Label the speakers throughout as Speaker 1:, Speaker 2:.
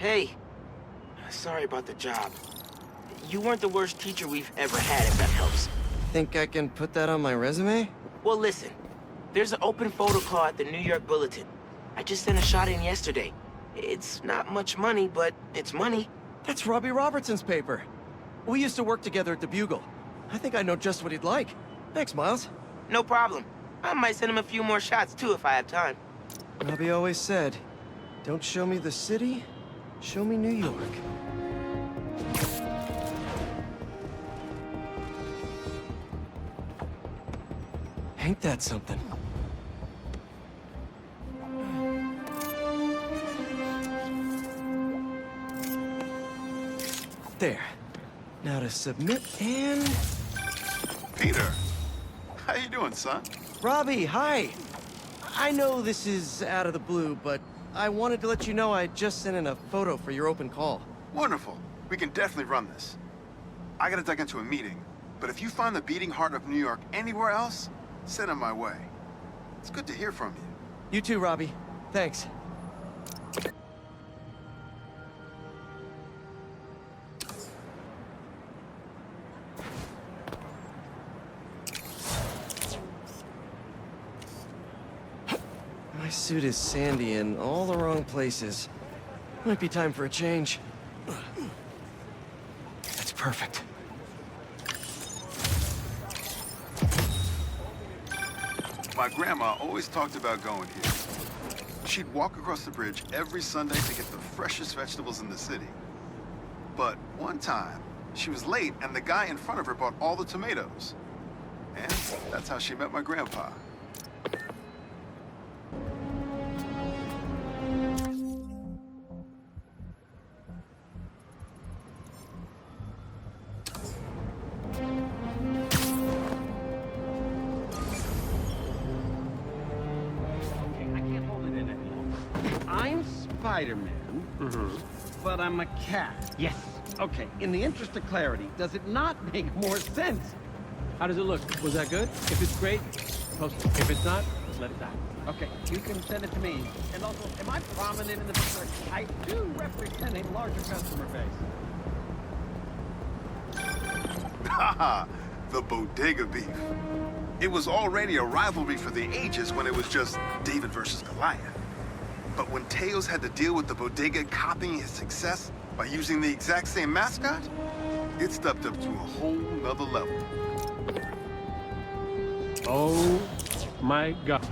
Speaker 1: Hey, sorry about the job. You weren't the worst teacher we've ever had, if that helps.
Speaker 2: Think I can put that on my resume?
Speaker 1: Well, listen. There's an open photo call at the New York Bulletin. I just sent a shot in yesterday. It's not much money, but it's money.
Speaker 2: That's Robbie Robertson's paper. We used to work together at the Bugle. I think I know just what he'd like. Thanks, Miles.
Speaker 1: No problem. I might send him a few more shots, too, if I have time.
Speaker 2: Robbie always said, don't show me the city, show me New York. Ain't that something? There. Now to submit and...
Speaker 3: Peter! How you doing, son?
Speaker 2: Robbie, hi! I know this is out of the blue, but I wanted to let you know I just sent in a photo for your open call.
Speaker 3: Wonderful. We can definitely run this. I gotta duck into a meeting, but if you find the beating heart of New York anywhere else, send it my way. It's good to hear from you.
Speaker 2: You too, Robbie. Thanks. My suit is sandy in all the wrong places. Might be time for a change. That's perfect.
Speaker 3: My grandma always talked about going here. She'd walk across the bridge every Sunday to get the freshest vegetables in the city. But one time, she was late and the guy in front of her bought all the tomatoes. And that's how she met my grandpa.
Speaker 4: Spider-Man, but I'm a cat. Yes. Okay, in the interest of clarity, does it not make more sense?
Speaker 5: How does it look? Was that good? If it's great, post it. If it's not, let it die.
Speaker 4: Okay, you can send it to me. And also, am I prominent in the picture? I do represent a larger customer base.
Speaker 3: Haha, the Bodega beef. It was already a rivalry for the ages when it was just David versus Goliath. But when Teos had to deal with the Bodega copying his success by using the exact same mascot, it stepped up to a whole nother level.
Speaker 5: Oh my God.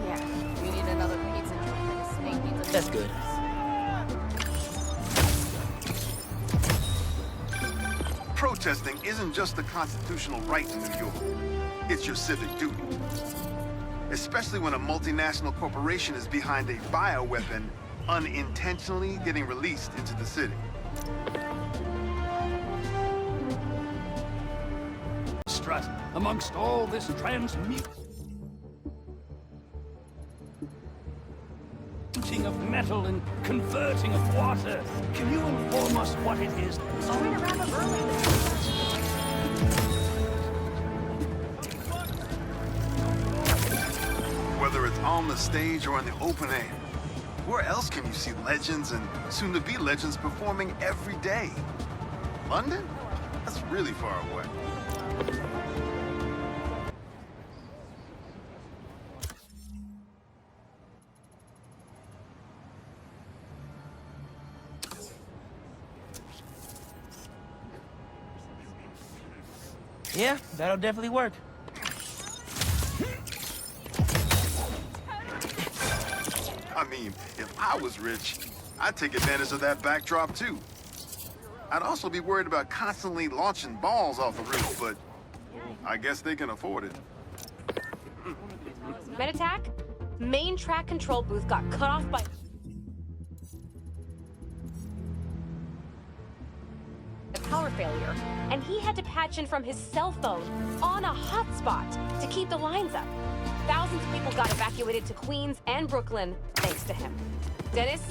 Speaker 6: Yeah, you need another pizza joint like a snake needs a...
Speaker 1: That's good.
Speaker 3: Protesting isn't just a constitutional right in New York. It's your civic duty. Especially when a multinational corporation is behind a bioweapon unintentionally getting released into the city.
Speaker 7: Strut amongst all this transmuting of metal and converting of water. Can you inform us what it is?
Speaker 3: Whether it's on the stage or in the open air, where else can you see legends and soon-to-be legends performing every day? London? That's really far away.
Speaker 1: Yeah, that'll definitely work.
Speaker 3: I mean, if I was rich, I'd take advantage of that backdrop too. I'd also be worried about constantly launching balls off the roof, but I guess they can afford it.
Speaker 6: Med-attack? Main track control booth got cut off by... a power failure, and he had to patch in from his cell phone on a hotspot to keep the lines up. Thousands of people got evacuated to Queens and Brooklyn thanks to him. Dennis,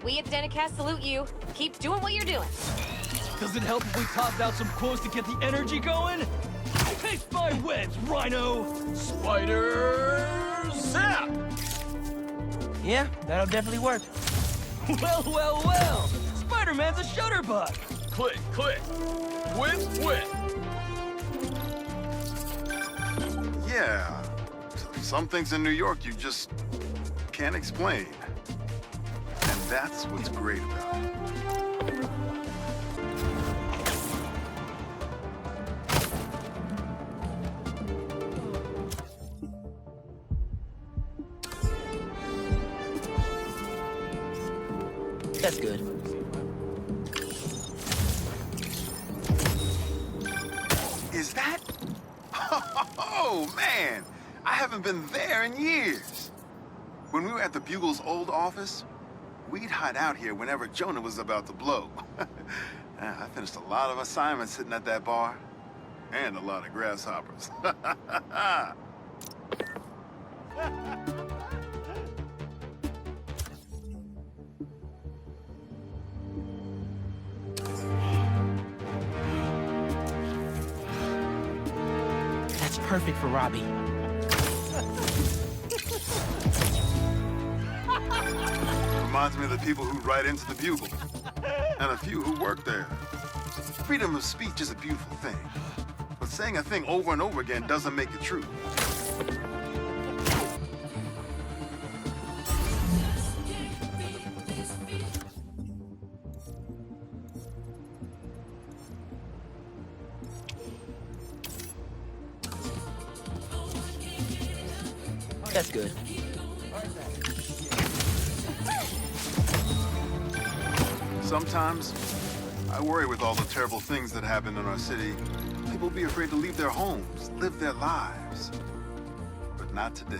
Speaker 6: we at the Denicast salute you. Keep doing what you're doing.
Speaker 7: Does it help if we toss out some quotes to get the energy going? Taste my webs, Rhino! Spider zap!
Speaker 1: Yeah, that'll definitely work.
Speaker 7: Well, well, well! Spider-Man's a shutterbug!
Speaker 8: Click, click. Whip, whip.
Speaker 3: Yeah. Some things in New York you just can't explain. And that's what's great about it.
Speaker 1: That's good.
Speaker 3: Is that? Oh, man! I haven't been there in years. When we were at the Bugle's old office, we'd hide out here whenever Jonah was about to blow. I finished a lot of assignments sitting at that bar, and a lot of grasshoppers.
Speaker 1: That's perfect for Robbie.
Speaker 3: Reminds me of the people who write into the Bugle, and a few who work there. Freedom of speech is a beautiful thing, but saying a thing over and over again doesn't make it true.
Speaker 1: That's good.
Speaker 3: Sometimes, I worry with all the terrible things that happen in our city. People be afraid to leave their homes, live their lives. But not today.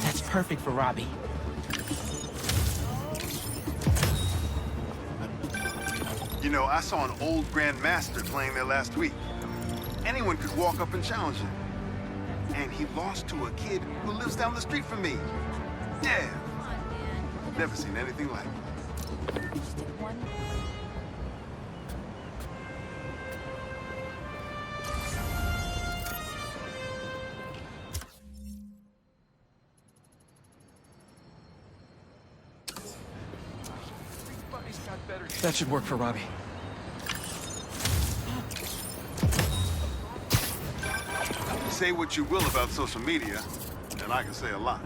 Speaker 1: That's perfect for Robbie.
Speaker 3: You know, I saw an old Grandmaster playing there last week. Anyone could walk up and challenge him. And he lost to a kid who lives down the street from me. Yeah. Never seen anything like it.
Speaker 2: That should work for Robbie.
Speaker 3: Say what you will about social media, and I can say a lot.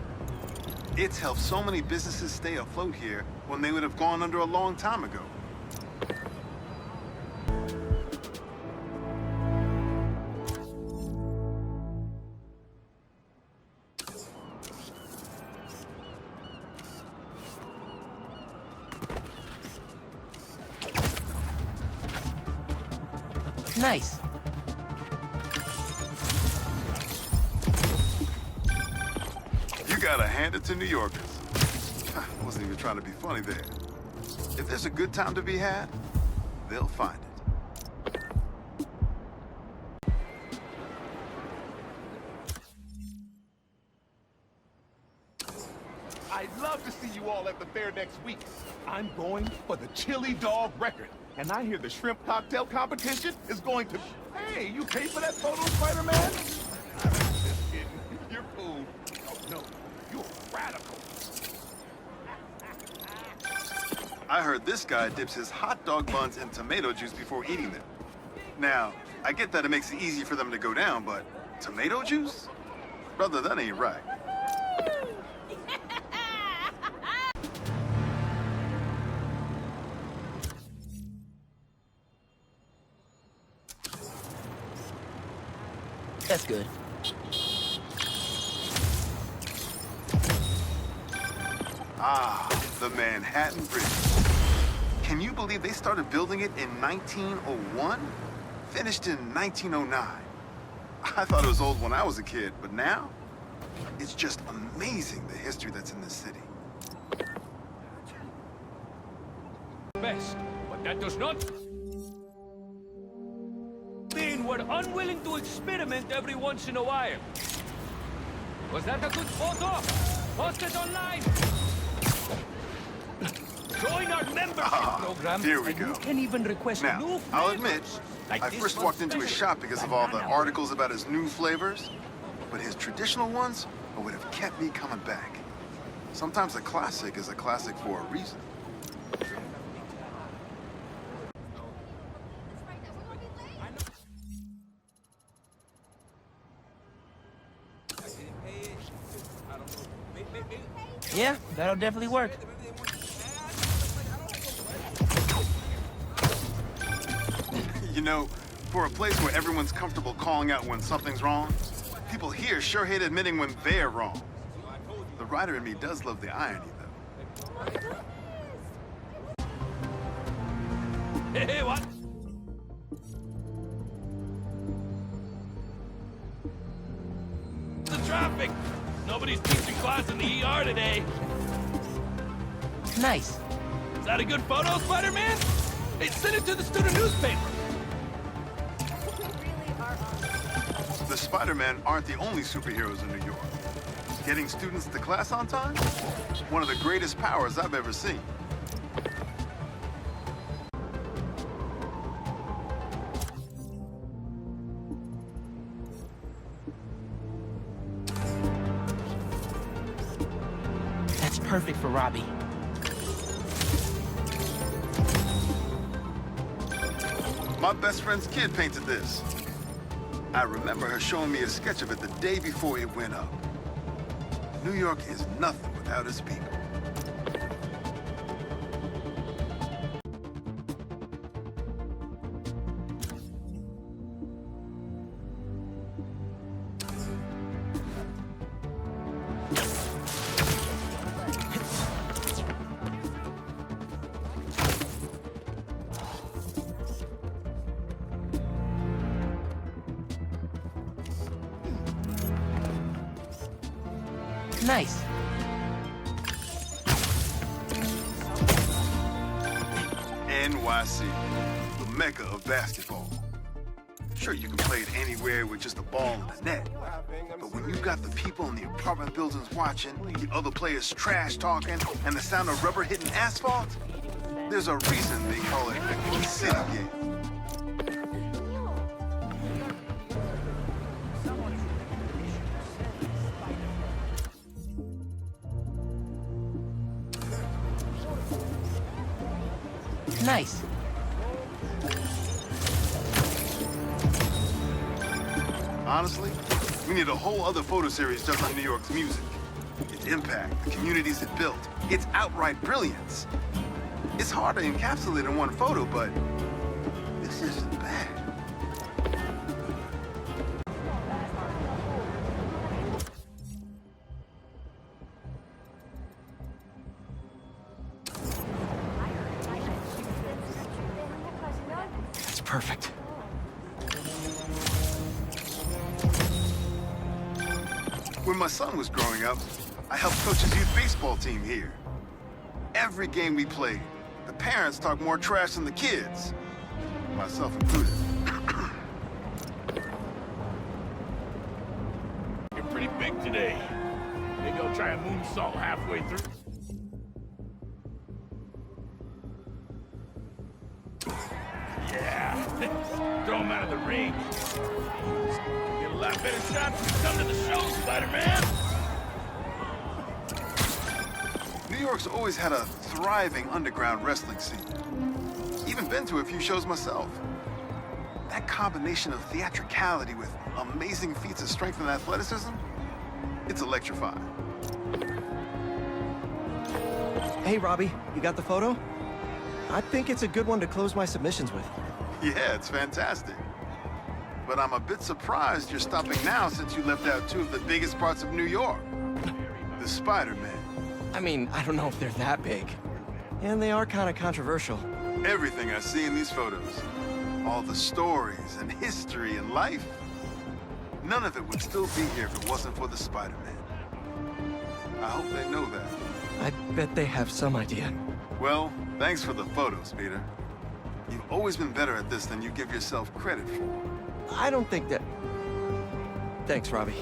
Speaker 3: It's helped so many businesses stay afloat here when they would have gone under a long time ago.
Speaker 1: Nice.
Speaker 3: You gotta hand it to New Yorkers. I wasn't even trying to be funny there. If there's a good time to be had, they'll find it.
Speaker 8: I'd love to see you all at the fair next week. I'm going for the chili dog record. And I hear the shrimp cocktail competition is going to... Hey, you pay for that photo, Spider-Man? I'm just kidding. You're cool. Oh, no. You're radical.
Speaker 3: I heard this guy dips his hot dog buns in tomato juice before eating them. Now, I get that it makes it easy for them to go down, but tomato juice? Brother, that ain't right.
Speaker 1: That's good.
Speaker 3: Ah, the Manhattan Bridge. Can you believe they started building it in 1901? Finished in 1909. I thought it was old when I was a kid, but now? It's just amazing the history that's in this city.
Speaker 7: Best, but that does not mean we're were unwilling to experiment every once in a while. Was that a good photo? Post it online! Join our membership program,
Speaker 3: here we
Speaker 7: and
Speaker 3: go.
Speaker 7: you can even request new
Speaker 3: Now,
Speaker 7: flavors.
Speaker 3: I'll admit,
Speaker 7: Like
Speaker 3: I
Speaker 7: this
Speaker 3: first
Speaker 7: one
Speaker 3: walked into his
Speaker 7: special.
Speaker 3: shop because of all the
Speaker 7: Banana.
Speaker 3: articles about his new flavors, but his traditional ones would have kept me coming back. Sometimes a classic is a classic for a reason.
Speaker 1: Yeah, that'll definitely work.
Speaker 3: You know, for a place where everyone's comfortable calling out when something's wrong, people here sure hate admitting when they're wrong. The writer in me does love the irony, though.
Speaker 7: Hey, what? The traffic! Nobody's teaching class in the ER today.
Speaker 1: Nice.
Speaker 7: Is that a good photo, Spider-Man? Hey, send it to the student newspaper.
Speaker 3: The Spider-Men aren't the only superheroes in New York. Getting students to class on time? One of the greatest powers I've ever seen.
Speaker 1: That's perfect for Robbie.
Speaker 3: My best friend's kid painted this. I remember her showing me a sketch of it the day before it went up. New York is nothing without its people.
Speaker 1: Nice.
Speaker 3: NYC, the mecca of basketball. Sure, you can play it anywhere with just a ball and a net. But when you got the people in the apartment buildings watching, the other players trash talking, and the sound of rubber hitting asphalt, there's a reason they call it the Key City game.
Speaker 1: Nice.
Speaker 3: Honestly, we need a whole other photo series just on New York's music. Its impact, the communities it built, its outright brilliance. It's hard to encapsulate in one photo, but this isn't bad.
Speaker 2: That's perfect.
Speaker 3: When my son was growing up, I helped coach his youth baseball team here. Every game we played, the parents talked more trash than the kids, myself included.
Speaker 8: You're pretty big today. Maybe I'll try a moonsault halfway through. Yeah, throw him out of the ring. Get a lot better shots when you come to the show, Spider-Man.
Speaker 3: New York's always had a thriving underground wrestling scene. Even been to a few shows myself. That combination of theatricality with amazing feats of strength and athleticism, it's electrifying.
Speaker 2: Hey, Robbie, you got the photo? I think it's a good one to close my submissions with.
Speaker 3: Yeah, it's fantastic. But I'm a bit surprised you're stopping now since you left out two of the biggest parts of New York. The Spider-Man.
Speaker 2: I mean, I don't know if they're that big. And they are kind of controversial.
Speaker 3: Everything I see in these photos, all the stories and history and life, none of it would still be here if it wasn't for the Spider-Man. I hope they know that.
Speaker 2: I bet they have some idea.
Speaker 3: Well, thanks for the photos, Peter. You've always been better at this than you give yourself credit for.
Speaker 2: I don't think that... Thanks, Robbie.